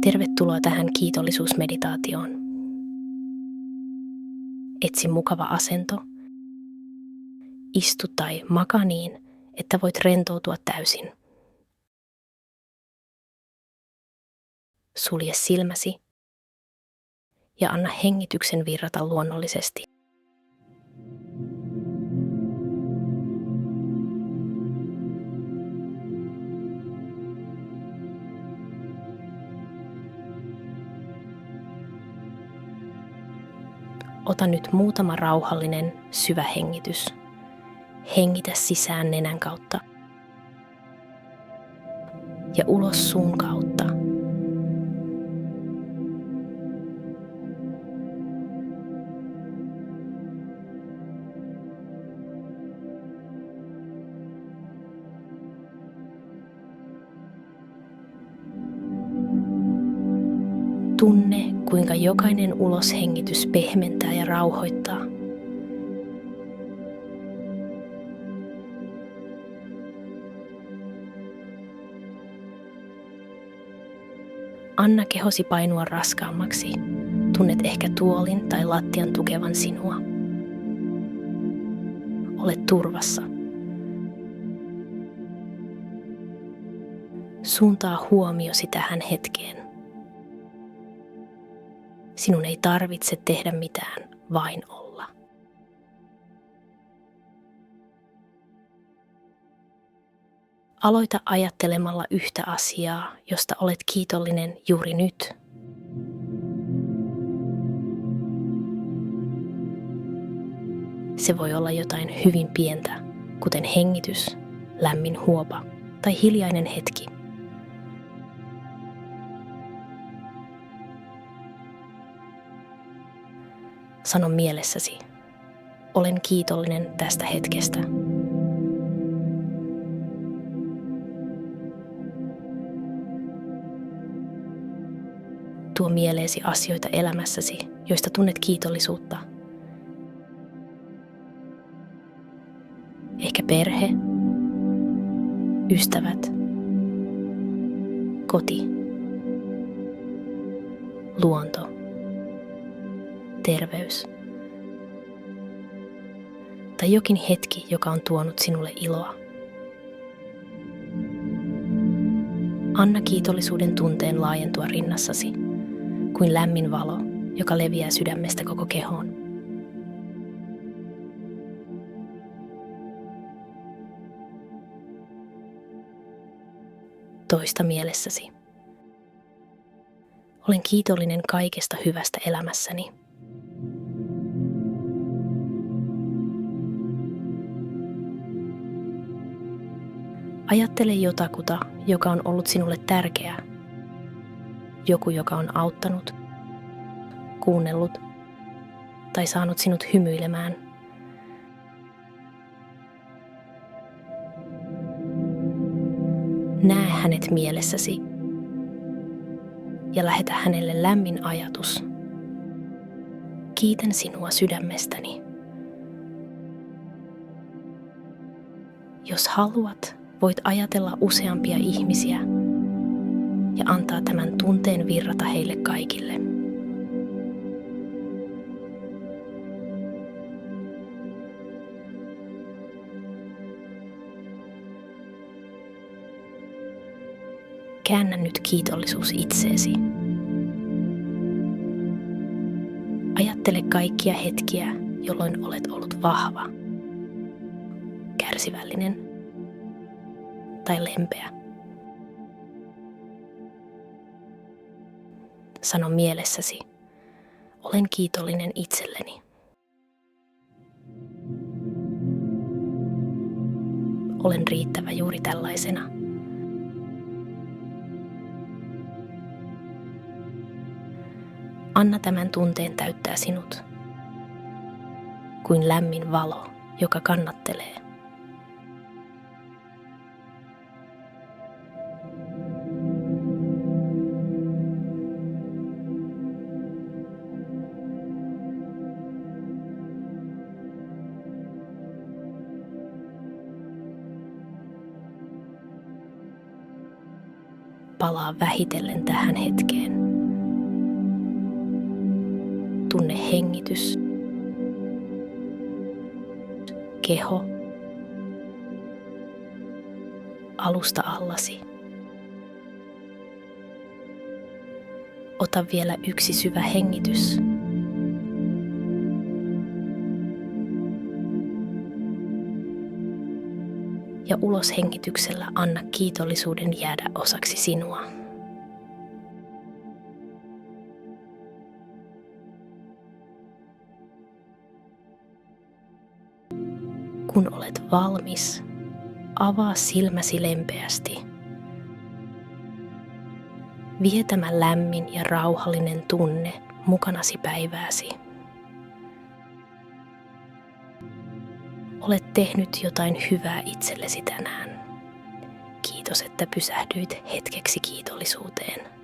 Tervetuloa tähän kiitollisuusmeditaatioon. Etsi mukava asento. Istu tai makaa niin, että voit rentoutua täysin. Sulje silmäsi ja anna hengityksen virrata luonnollisesti. Ota nyt muutama rauhallinen, syvä hengitys. Hengitä sisään nenän kautta ja ulos suun kautta. Tunne, kuinka jokainen uloshengitys pehmentää ja rauhoittaa. Anna kehosi painua raskaammaksi. Tunnet ehkä tuolin tai lattian tukevan sinua. Olet turvassa. Suuntaa huomiosi tähän hetkeen. Sinun ei tarvitse tehdä mitään, vain olla. Aloita ajattelemalla yhtä asiaa, josta olet kiitollinen juuri nyt. Se voi olla jotain hyvin pientä, kuten hengitys, lämmin huopa tai hiljainen hetki. Sano mielessäsi, olen kiitollinen tästä hetkestä. Tuo mieleesi asioita elämässäsi, joista tunnet kiitollisuutta. Ehkä perhe, ystävät, koti, luonto, terveys tai jokin hetki, joka on tuonut sinulle iloa. Anna kiitollisuuden tunteen laajentua rinnassasi kuin lämmin valo, joka leviää sydämestä koko kehoon. Toista mielessäsi. Olen kiitollinen kaikesta hyvästä elämässäni. Ajattele jotakuta, joka on ollut sinulle tärkeä. Joku, joka on auttanut, kuunnellut tai saanut sinut hymyilemään. Näe hänet mielessäsi ja lähetä hänelle lämmin ajatus. Kiitän sinua sydämestäni. Jos haluat, voit ajatella useampia ihmisiä ja antaa tämän tunteen virrata heille kaikille. Käännä nyt kiitollisuus itseesi. Ajattele kaikkia hetkiä, jolloin olet ollut vahva, kärsivällinen tai lempeä. Sano mielessäsi, olen kiitollinen itselleni. Olen riittävä juuri tällaisena. Anna tämän tunteen täyttää sinut kuin lämmin valo, joka kannattelee. palaa vähitellen tähän hetkeen. Tunne hengitys, keho, alusta allasi. Ota vielä yksi syvä hengitys. Ja uloshengityksellä anna kiitollisuuden jäädä osaksi sinua. Kun olet valmis, avaa silmäsi lempeästi. Vie tämä lämmin ja rauhallinen tunne mukanasi päivääsi. Olet tehnyt jotain hyvää itsellesi tänään. Kiitos, että pysähdyit hetkeksi kiitollisuuteen.